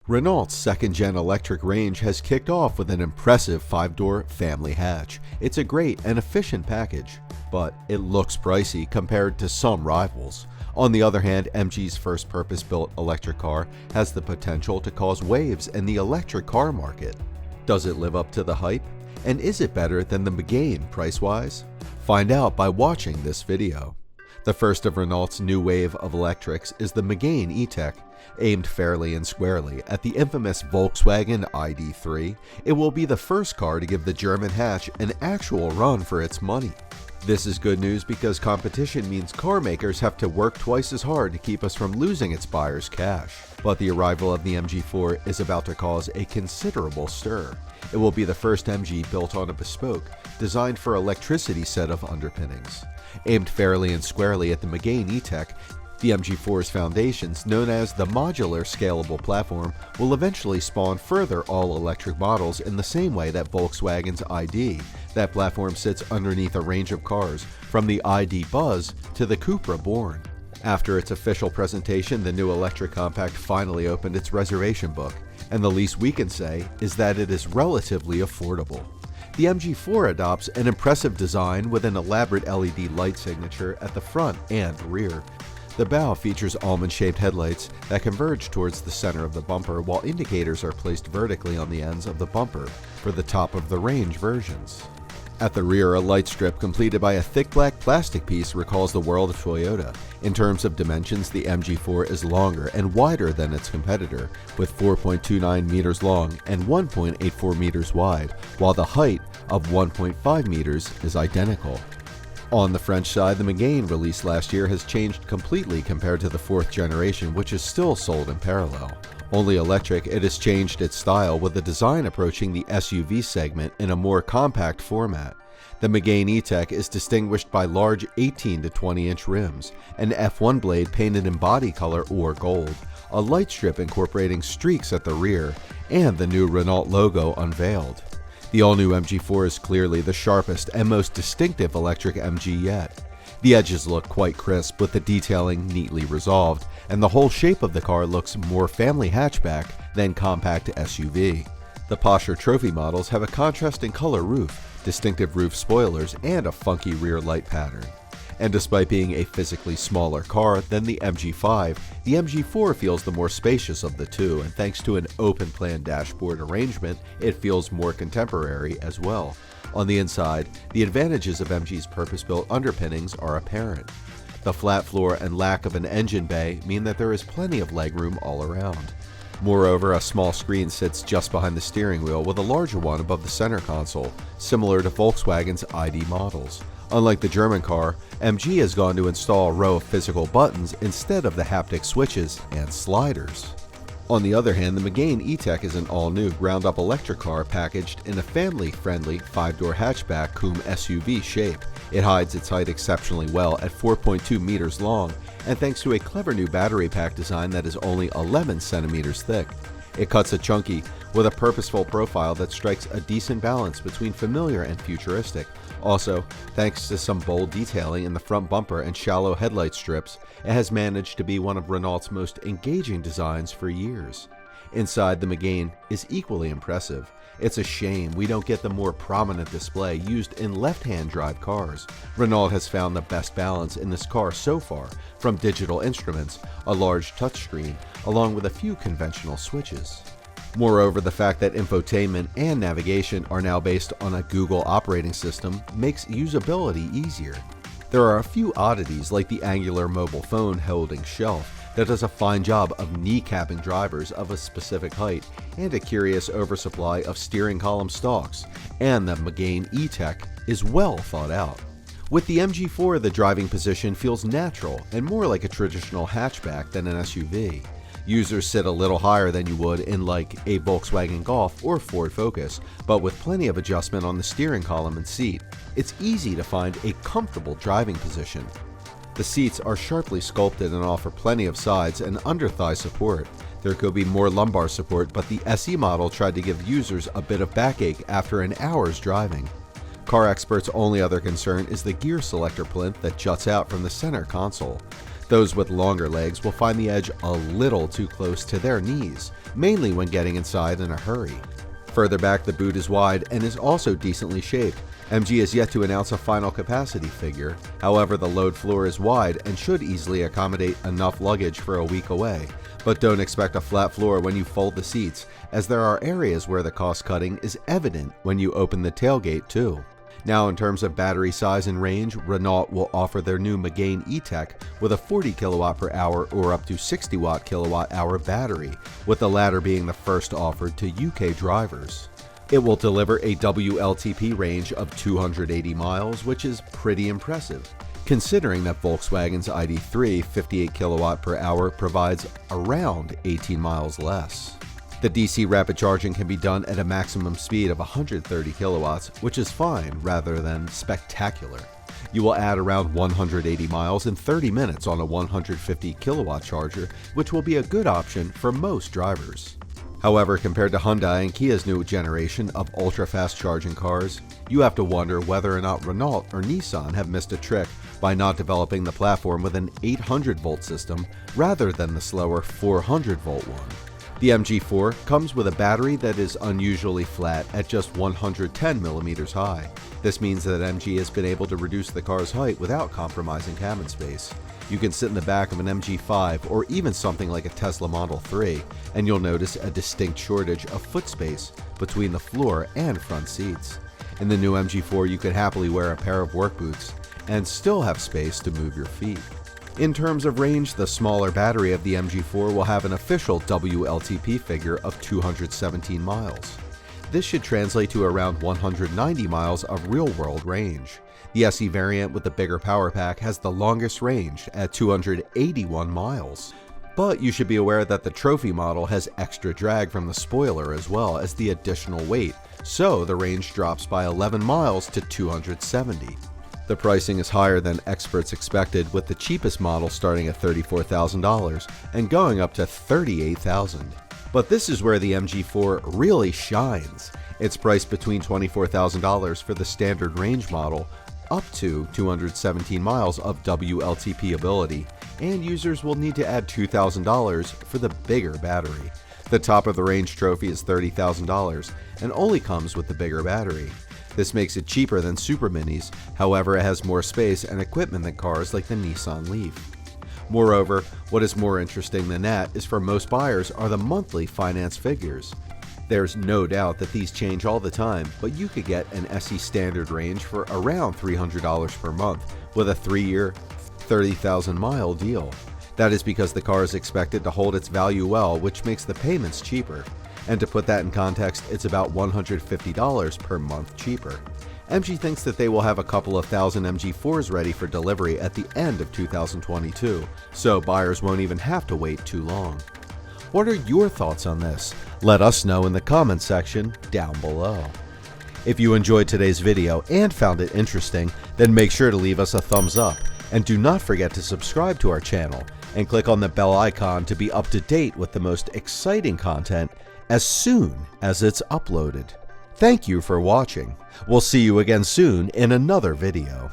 Renault's second-gen electric range has kicked off with an impressive 5-door family hatch. It's a great and efficient package, but it looks pricey compared to some rivals. On the other hand, MG's first purpose-built electric car has the potential to cause waves in the electric car market. Does it live up to the hype? And is it better than the Megane price-wise? Find out by watching this video. The first of Renault's new wave of electrics is the Megane E-Tech. Aimed fairly and squarely at the infamous Volkswagen ID.3, it will be the first car to give the German hatch an actual run for its money. This is good news because competition means car makers have to work twice as hard to keep us from losing its buyers' cash. But the arrival of the MG4 is about to cause a considerable stir. It will be the first MG built on a bespoke, designed for electricity set of underpinnings. Aimed fairly and squarely at the Megane E-Tech, the MG4's foundations, known as the modular scalable platform, will eventually spawn further all-electric models in the same way that Volkswagen's ID. That platform sits underneath a range of cars, from the ID Buzz to the Cupra Born. After its official presentation, the new electric compact finally opened its reservation book, and the least we can say is that it is relatively affordable. The MG4 adopts an impressive design with an elaborate LED light signature at the front and rear. The bow features almond-shaped headlights that converge towards the center of the bumper, while indicators are placed vertically on the ends of the bumper for the top-of-the-range versions. At the rear, a light strip completed by a thick black plastic piece recalls the world of Toyota. In terms of dimensions, the MG4 is longer and wider than its competitor, with 4.29 meters long and 1.84 meters wide, while the height of 1.5 meters is identical. On the French side, the Megane released last year has changed completely compared to the 4th generation, which is still sold in parallel. Only electric, it has changed its style, with the design approaching the SUV segment in a more compact format. The Megane E-Tech is distinguished by large 18 to 20-inch rims, an F1 blade painted in body color or gold, a light strip incorporating streaks at the rear, and the new Renault logo unveiled. The all-new MG4 is clearly the sharpest and most distinctive electric MG yet. The edges look quite crisp, with the detailing neatly resolved, and the whole shape of the car looks more family hatchback than compact SUV. The posher trophy models have a contrasting color roof, distinctive roof spoilers, and a funky rear light pattern. And despite being a physically smaller car than the MG5, the MG4 feels the more spacious of the two, and thanks to an open-plan dashboard arrangement, it feels more contemporary as well. On the inside, the advantages of MG's purpose-built underpinnings are apparent. The flat floor and lack of an engine bay mean that there is plenty of legroom all around. Moreover, a small screen sits just behind the steering wheel, with a larger one above the center console, similar to Volkswagen's ID models. Unlike the German car, MG has gone to install a row of physical buttons instead of the haptic switches and sliders. On the other hand, the Megane E-Tech is an all-new ground-up electric car packaged in a family-friendly 5-door hatchback cum SUV shape. It hides its height exceptionally well at 4.2 meters long, and thanks to a clever new battery pack design that is only 11 centimeters thick. It cuts it chunky, with a purposeful profile that strikes a decent balance between familiar and futuristic. Also, thanks to some bold detailing in the front bumper and shallow headlight strips, it has managed to be one of Renault's most engaging designs for years. Inside, the Megane is equally impressive. It's a shame we don't get the more prominent display used in left-hand drive cars. Renault has found the best balance in this car so far, from digital instruments, a large touchscreen, along with a few conventional switches. Moreover, the fact that infotainment and navigation are now based on a Google operating system makes usability easier. There are a few oddities, like the angular mobile phone holding shelf that does a fine job of kneecapping drivers of a specific height, and a curious oversupply of steering column stalks, and the Megane E-Tech is well thought out. With the MG4, the driving position feels natural and more like a traditional hatchback than an SUV. Users sit a little higher than you would in like a Volkswagen Golf or Ford Focus, but with plenty of adjustment on the steering column and seat. It's easy to find a comfortable driving position. The seats are sharply sculpted and offer plenty of sides and under-thigh support. There could be more lumbar support, but the SE model tried to give users a bit of backache after an hour's driving. Car experts' only other concern is the gear selector plinth that juts out from the center console. Those with longer legs will find the edge a little too close to their knees, mainly when getting inside in a hurry. Further back, the boot is wide and is also decently shaped. MG has yet to announce a final capacity figure. However, the load floor is wide and should easily accommodate enough luggage for a week away. But don't expect a flat floor when you fold the seats, as there are areas where the cost cutting is evident when you open the tailgate too. Now, in terms of battery size and range, Renault will offer their new Megane E-Tech with a 40 kWh or up to 60 kWh battery, with the latter being the first offered to UK drivers. It will deliver a WLTP range of 280 miles, which is pretty impressive, considering that Volkswagen's ID.3 58 kWh provides around 18 miles less. The DC rapid charging can be done at a maximum speed of 130 kilowatts, which is fine rather than spectacular. You will add around 180 miles in 30 minutes on a 150 kilowatt charger, which will be a good option for most drivers. However, compared to Hyundai and Kia's new generation of ultra-fast charging cars, you have to wonder whether or not Renault or Nissan have missed a trick by not developing the platform with an 800-volt system rather than the slower 400-volt one. The MG4 comes with a battery that is unusually flat at just 110 millimeters high. This means that MG has been able to reduce the car's height without compromising cabin space. You can sit in the back of an MG5 or even something like a Tesla Model 3, and you'll notice a distinct shortage of foot space between the floor and front seats. In the new MG4, you could happily wear a pair of work boots and still have space to move your feet. In terms of range, the smaller battery of the MG4 will have an official WLTP figure of 217 miles. This should translate to around 190 miles of real-world range. The SE variant with the bigger power pack has the longest range at 281 miles. But you should be aware that the trophy model has extra drag from the spoiler as well as the additional weight, so the range drops by 11 miles to 270. The pricing is higher than experts expected, with the cheapest model starting at $34,000 and going up to $38,000. But this is where the MG4 really shines. It's priced between $24,000 for the standard range model up to 217 miles of WLTP ability, and users will need to add $2,000 for the bigger battery. The top of the range trophy is $30,000 and only comes with the bigger battery. This makes it cheaper than Super Minis, however it has more space and equipment than cars like the Nissan Leaf. Moreover, what is more interesting than that is for most buyers are the monthly finance figures. There's no doubt that these change all the time, but you could get an SE standard range for around $300 per month with a 3-year, 30,000-mile deal. That is because the car is expected to hold its value well, which makes the payments cheaper. And to put that in context, it's about $150 per month cheaper. MG thinks that they will have a couple of thousand MG4s ready for delivery at the end of 2022, so buyers won't even have to wait too long. What are your thoughts on this? Let us know in the comments section down below. If you enjoyed today's video and found it interesting, then make sure to leave us a thumbs up, and do not forget to subscribe to our channel and click on the bell icon to be up to date with the most exciting content as soon as it's uploaded. Thank you for watching. We'll see you again soon in another video.